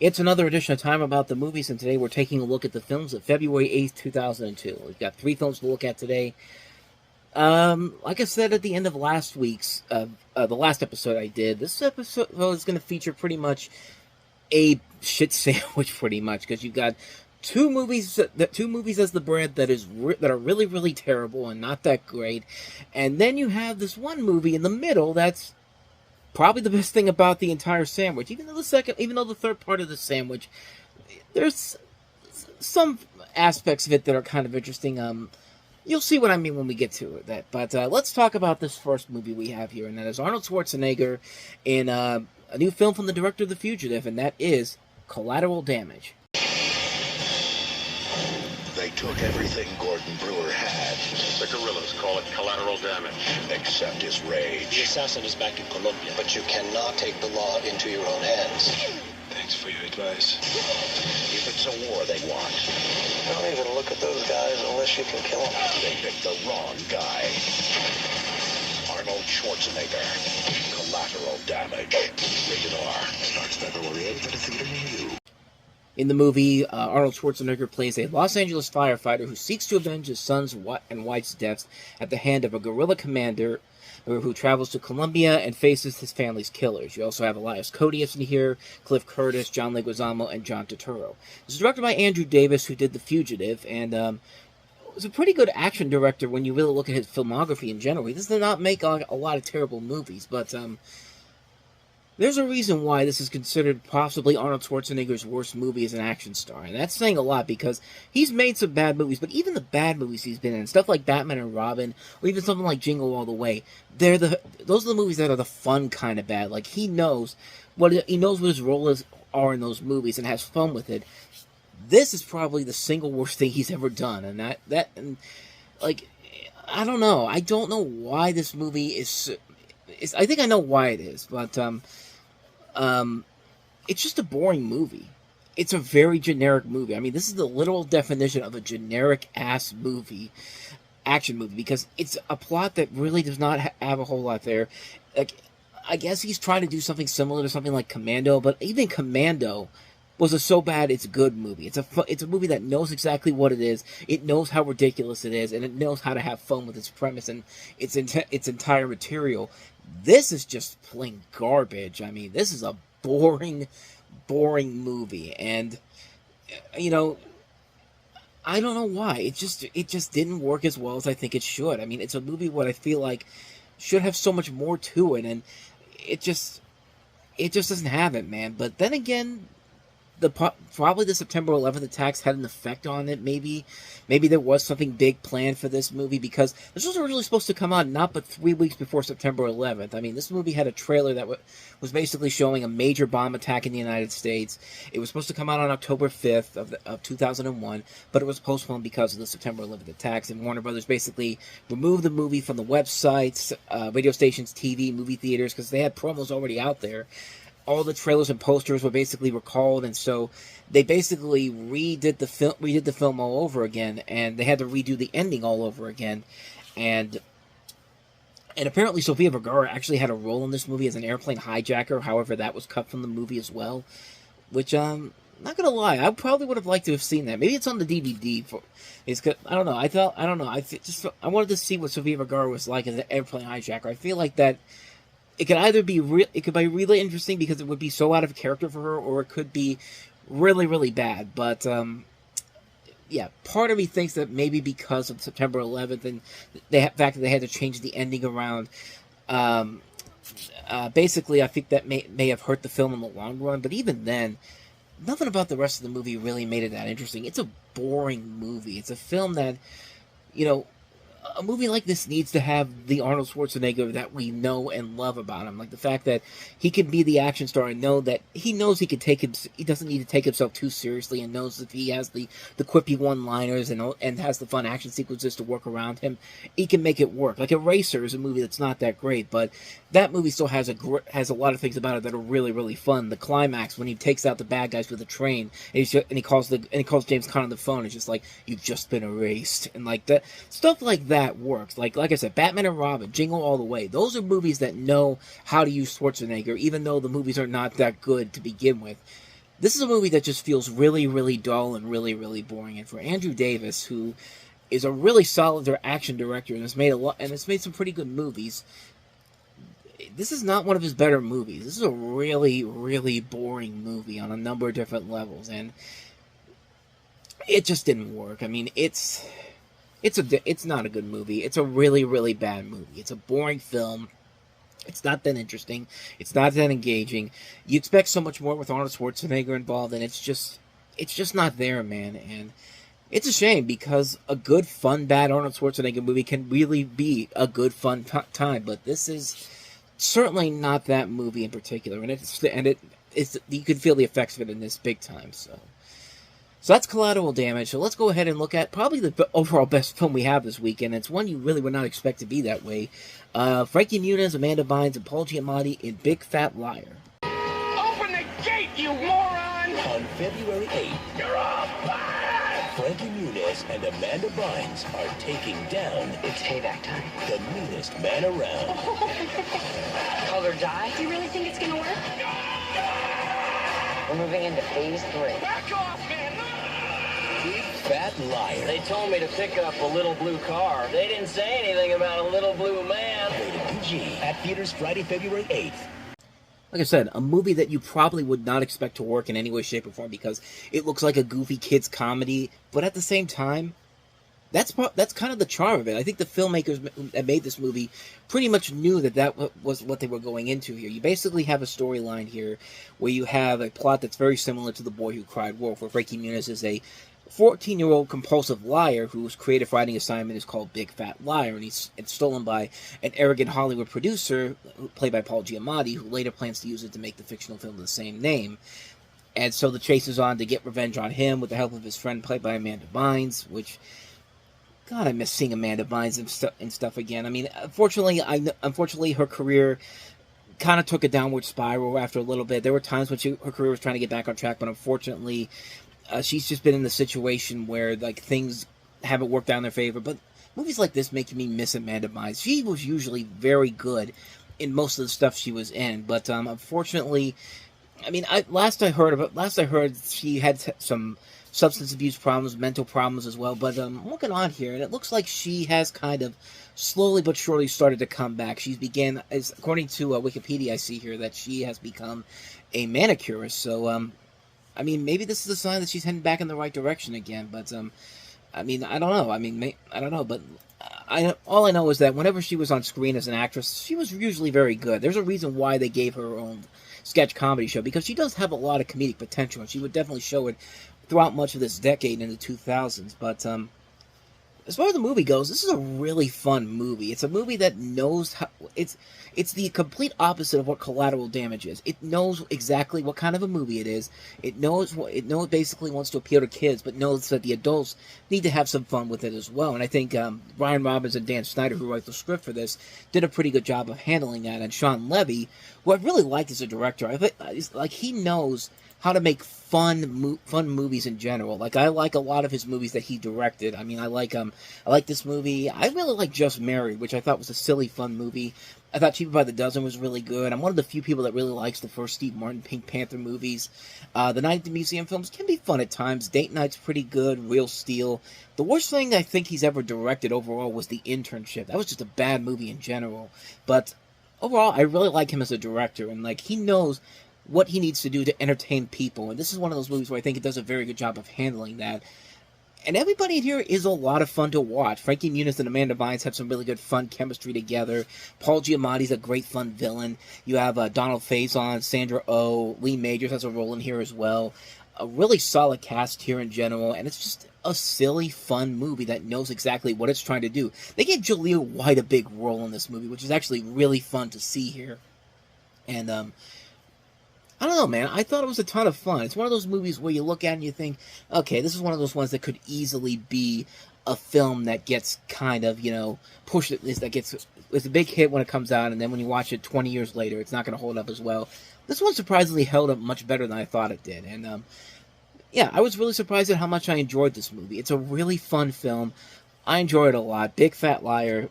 It's another edition of Time About the Movies, and today we're taking a look at the films of February 8th, 2002. We've got 3 films to look at today. Like I said at the end of last week's, the last episode I did, this episode is going to feature pretty much a shit sandwich, pretty much, because you've got two movies as the bread that are really, really terrible and not that great, and then you have this one movie in the middle that's probably the best thing about the entire sandwich. Even though the third part of the sandwich, there's some aspects of it that are kind of interesting. You'll see what I mean when we get to that. But let's talk about this first movie we have here, and that is Arnold Schwarzenegger in a new film from the director of The Fugitive, and that is Collateral Damage. They took everything Gordon Brewer had. The guerrillas call it collateral damage. Except his rage. The assassin is back in Colombia. But you cannot take the law into your own hands. Thanks for your advice. If it's a war they want. Don't even look at those guys unless you can kill them. They picked the wrong guy. Arnold Schwarzenegger. Collateral Damage. Rated R. Starts February 8th at a theater near you. In the movie, Arnold Schwarzenegger plays a Los Angeles firefighter who seeks to avenge his son's and wife's deaths at the hand of a guerrilla commander who travels to Colombia and faces his family's killers. You also have Elias Koteas in here, Cliff Curtis, John Leguizamo, and John Turturro. This is directed by Andrew Davis, who did The Fugitive, and was a pretty good action director when you really look at his filmography in general. He does not make a lot of terrible movies, but there's a reason why this is considered possibly Arnold Schwarzenegger's worst movie as an action star. And that's saying a lot because he's made some bad movies, but even the bad movies he's been in, stuff like Batman and Robin, or even something like Jingle All the Way, those are the movies that are the fun kind of bad. Like, he knows what his roles are in those movies and has fun with it. This is probably the single worst thing he's ever done. And I don't know. I don't know why this movie is I think I know why it is, but it's just a boring movie. It's a very generic movie. I mean, this is the literal definition of a generic-ass movie, action movie, because it's a plot that really does not have a whole lot there. Like, I guess he's trying to do something similar to something like Commando, but even Commando was a so bad it's good movie. It's a movie that knows exactly what it is. It knows how ridiculous it is, and it knows how to have fun with its premise and its entire material. This is just plain garbage. I mean, this is a boring movie, and I don't know why. It just didn't work as well as I think it should. I mean, it's a movie what I feel like should have so much more to it, and it just doesn't have it, man. But then again, probably the September 11th attacks had an effect on it. Maybe there was something big planned for this movie, because this was originally supposed to come out not but 3 weeks before September 11th. I mean, this movie had a trailer that was basically showing a major bomb attack in the United States. It was supposed to come out on October 5th of 2001, but it was postponed because of the September 11th attacks, and Warner Brothers basically removed the movie from the websites, radio stations, TV, movie theaters, because they had promos already out there. All the trailers and posters were basically recalled, and so they basically redid the film all over again, and they had to redo the ending all over again. And apparently Sofia Vergara actually had a role in this movie as an airplane hijacker. However, that was cut from the movie as well, which not gonna lie, I probably would have liked to have seen that. Maybe it's on the DVD. I don't know. I wanted to see what Sofia Vergara was like as an airplane hijacker. I feel like that. It could either be really interesting because it would be so out of character for her, or it could be really, really bad. But yeah, part of me thinks that maybe because of September 11th and the fact that they had to change the ending around, basically I think that may have hurt the film in the long run. But even then, nothing about the rest of the movie really made it that interesting. It's a boring movie. It's a film that, a movie like this needs to have the Arnold Schwarzenegger that we know and love about him. Like the fact that he can be the action star and know that he knows he doesn't need to take himself too seriously, and knows that he has the quippy one-liners and has the fun action sequences to work around him. He can make it work. Like Eraser is a movie that's not that great, but that movie still has a lot of things about it that are really, really fun. The climax when he takes out the bad guys with a train and he calls James Caan on the phone. It's just like, you've just been erased, and like that stuff like that works. Like I said, Batman and Robin, Jingle All the Way. Those are movies that know how to use Schwarzenegger, even though the movies are not that good to begin with. This is a movie that just feels really, really dull and really, really boring. And for Andrew Davis, who is a really solid action director and has made some pretty good movies, this is not one of his better movies. This is a really, really boring movie on a number of different levels, and it just didn't work. I mean, it's not a good movie. It's a really, really bad movie. It's a boring film. It's not that interesting. It's not that engaging. You expect so much more with Arnold Schwarzenegger involved, and it's just not there, man. And it's a shame, because a good, fun, bad Arnold Schwarzenegger movie can really be a good, fun time. But this is certainly not that movie in particular, and it's you can feel the effects of it in this big time. So that's Collateral Damage. So let's go ahead and look at probably the overall best film we have this weekend. It's one you really would not expect to be that way. Frankie Muniz, Amanda Bynes, and Paul Giamatti in Big Fat Liar. Open the gate, you moron! On February 8th, You're all fired! Frankie Muniz and Amanda Bynes are taking down It's payback time. the meanest man around. Call or die? Do you really think it's gonna work? We're moving into phase 3. Back off, man! Big Fat Liar. They told me to pick up a little blue car. They didn't say anything about a little blue man. Rated PG. At theaters Friday, February 8th. Like I said, a movie that you probably would not expect to work in any way, shape, or form, because it looks like a goofy kids comedy, but at the same time, that's kind of the charm of it. I think the filmmakers that made this movie pretty much knew that was what they were going into here. You basically have a storyline here where you have a plot that's very similar to The Boy Who Cried Wolf, where Frankie Muniz is a 14-year-old compulsive liar whose creative writing assignment is called Big Fat Liar, and it's stolen by an arrogant Hollywood producer, played by Paul Giamatti, who later plans to use it to make the fictional film of the same name. And so the chase is on to get revenge on him with the help of his friend, played by Amanda Bynes, which, God, I miss seeing Amanda Bynes and stuff again. I mean, unfortunately, her career kind of took a downward spiral after a little bit. There were times when her career was trying to get back on track, but unfortunately, she's just been in the situation where things haven't worked out in their favor. But movies like this make me miss Amanda Bynes. She was usually very good in most of the stuff she was in, but unfortunately, I mean, last I heard she had some substance abuse problems, mental problems as well. But I'm looking on here, and it looks like she has kind of slowly but surely started to come back. According to Wikipedia, I see here that she has become a manicurist. So I mean, maybe this is a sign that she's heading back in the right direction again. But I mean, I don't know. I don't know. But all I know is that whenever she was on screen as an actress, she was usually very good. There's a reason why they gave her own sketch comedy show, because she does have a lot of comedic potential, and she would definitely show it throughout much of this decade in the 2000s. But as far as the movie goes, this is a really fun movie. It's a movie that knows how... It's the complete opposite of what Collateral Damage is. It knows exactly what kind of a movie it is. It basically wants to appeal to kids, but knows that the adults need to have some fun with it as well. And I think Ryan Robbins and Dan Snyder, who wrote the script for this, did a pretty good job of handling that. And Sean Levy, who I really liked as a director, he knows how to make fun movies in general. I like a lot of his movies that he directed. I mean, I like this movie. I really like Just Married, which I thought was a silly, fun movie. I thought Cheaper by the Dozen was really good. I'm one of the few people that really likes the first Steve Martin Pink Panther movies. The Night at the Museum films can be fun at times. Date Night's pretty good. Real Steel. The worst thing I think he's ever directed overall was The Internship. That was just a bad movie in general. But overall, I really like him as a director, and he knows what he needs to do to entertain people. And this is one of those movies where I think it does a very good job of handling that. And everybody in here is a lot of fun to watch. Frankie Muniz and Amanda Bynes have some really good fun chemistry together. Paul Giamatti's a great fun villain. You have Donald Faison, Sandra Oh, Lee Majors has a role in here as well. A really solid cast here in general, and it's just a silly, fun movie that knows exactly what it's trying to do. They gave Jaleel White a big role in this movie, which is actually really fun to see here. And I don't know, man. I thought it was a ton of fun. It's one of those movies where you look at it and you think, okay, this is one of those ones that could easily be a film that gets kind of, pushed. It's a big hit when it comes out, and then when you watch it 20 years later, it's not going to hold up as well. This one surprisingly held up much better than I thought it did. And, yeah, I was really surprised at how much I enjoyed this movie. It's a really fun film. I enjoyed it a lot. Big Fat Liar.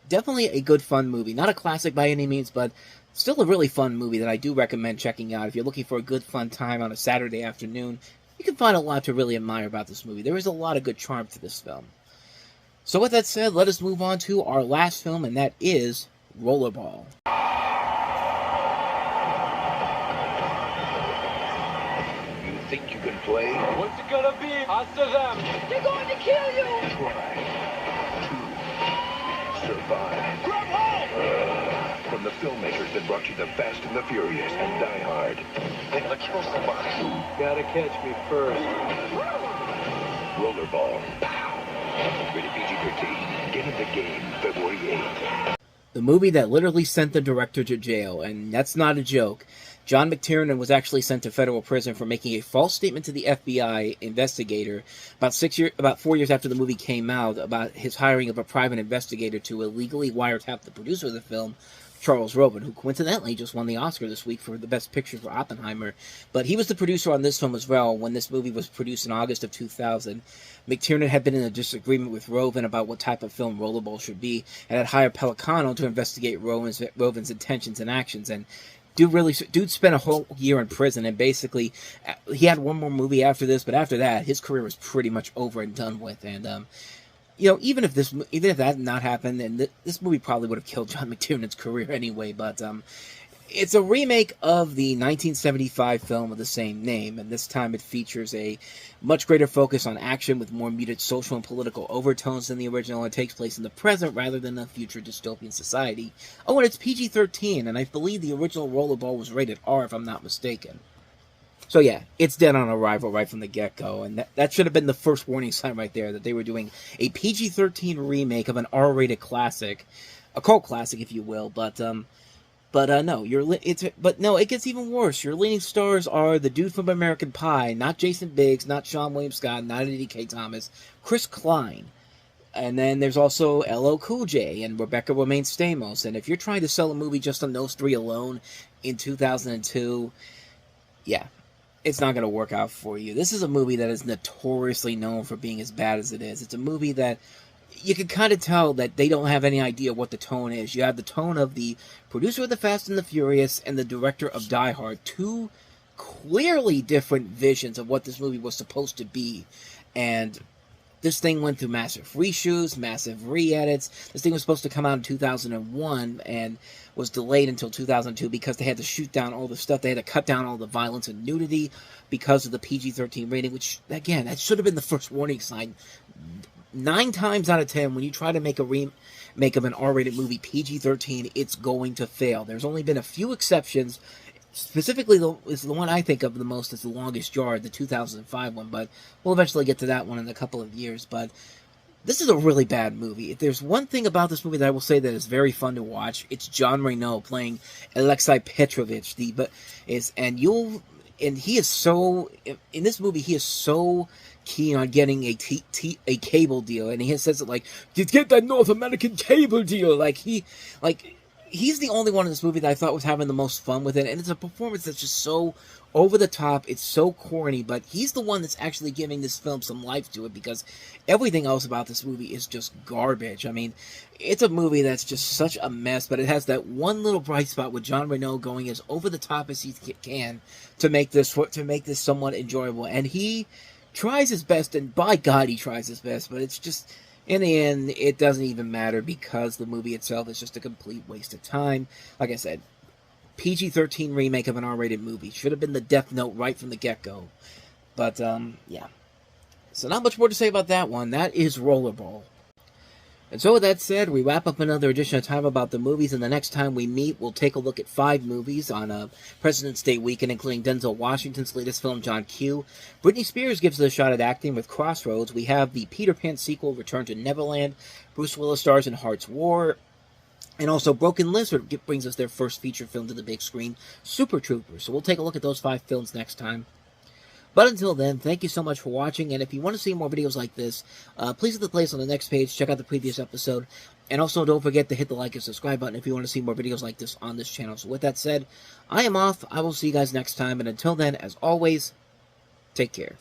Definitely a good, fun movie. Not a classic by any means, but Still a really fun movie that I do recommend checking out. If you're looking for a good fun time on a Saturday afternoon, you can find a lot to really admire about this movie. There is a lot of good charm to this film. So with that said, let us move on to our last film, and that is Rollerball. You think you can play? What's it gonna be? After them. They're going to kill you! Try to survive. Grab hold! From the filmmakers that brought you The Fast and the Furious and Die Hard. They're gonna kill somebody. Gotta catch me first. Rollerball. Pow. Rated PG-13. Get in the game February 8th. The movie that literally sent the director to jail, and that's not a joke. John McTiernan was actually sent to federal prison for making a false statement to the FBI investigator about 4 years after the movie came out about his hiring of a private investigator to illegally wiretap the producer of the film, Charles Robin, who coincidentally just won the Oscar this week for the Best Picture for Oppenheimer. But he was the producer on this film as well when this movie was produced in August of 2000. McTiernan had been in a disagreement with Robin about what type of film Rollerball should be, and had hired Pelicano to investigate Robin's intentions and actions. And dude spent a whole year in prison, and basically he had one more movie after this, but after that his career was pretty much over and done with. And even if that had not happened, then this movie probably would have killed John McTiernan's career anyway. But it's a remake of the 1975 film of the same name, and this time it features a much greater focus on action with more muted social and political overtones than the original. It takes place in the present rather than a future dystopian society. Oh, and it's PG-13, and I believe the original Rollerball was rated R, if I'm not mistaken. So yeah, it's dead on arrival right from the get-go, and that should have been the first warning sign right there, that they were doing a PG-13 remake of an R-rated classic, a cult classic, if you will. But no, it gets even worse. Your leading stars are the dude from American Pie, not Jason Biggs, not Sean William Scott, not Eddie K. Thomas, Chris Klein. And then there's also LL Cool J and Rebecca Romaine Stamos. And if you're trying to sell a movie just on those three alone in 2002, yeah, it's not going to work out for you. This is a movie that is notoriously known for being as bad as it is. It's a movie that you can kind of tell that they don't have any idea what the tone is. You have the tone of the producer of The Fast and the Furious and the director of Die Hard. Two clearly different visions of what this movie was supposed to be. And this thing went through massive reshoots, massive re-edits. This thing was supposed to come out in 2001 and was delayed until 2002 because they had to shoot down all the stuff. They had to cut down all the violence and nudity because of the PG-13 rating, which, again, that should have been the first warning sign. 9 times out of 10, when you try to make a remake of an R-rated movie PG-13, it's going to fail. There's only been a few exceptions. Specifically, the one I think of the most is The Longest Yard, the 2005 one, but we'll eventually get to that one in a couple of years. But this is a really bad movie. If there's one thing about this movie that I will say that is very fun to watch, it's John Reno playing Alexei Petrovich. In this movie, he is so keen on getting a cable deal, and he says it like, "Get that North American cable deal." He's the only one in this movie that I thought was having the most fun with it, and it's a performance that's just so over the top, it's so corny, but he's the one that's actually giving this film some life to it, because everything else about this movie is just garbage. I mean, it's a movie that's just such a mess, but it has that one little bright spot with John Reno going as over the top as he can to make this somewhat enjoyable, and he tries his best, and by God he tries his best, but it's just, in the end, it doesn't even matter because the movie itself is just a complete waste of time. Like I said, PG-13 remake of an R-rated movie. Should have been the Death Note right from the get-go. But, yeah. So not much more to say about that one. That is Rollerball. And so with that said, we wrap up another edition of Time About the Movies, and the next time we meet, we'll take a look at 5 movies on President's Day weekend, including Denzel Washington's latest film, John Q. Britney Spears gives it a shot at acting with Crossroads. We have the Peter Pan sequel, Return to Neverland. Bruce Willis stars in Heart's War. And also Broken Lizard brings us their first feature film to the big screen, Super Troopers. So we'll take a look at those 5 films next time. But until then, thank you so much for watching, and if you want to see more videos like this, please hit the place on the next page, check out the previous episode, and also don't forget to hit the like and subscribe button if you want to see more videos like this on this channel. So with that said, I am off, I will see you guys next time, and until then, as always, take care.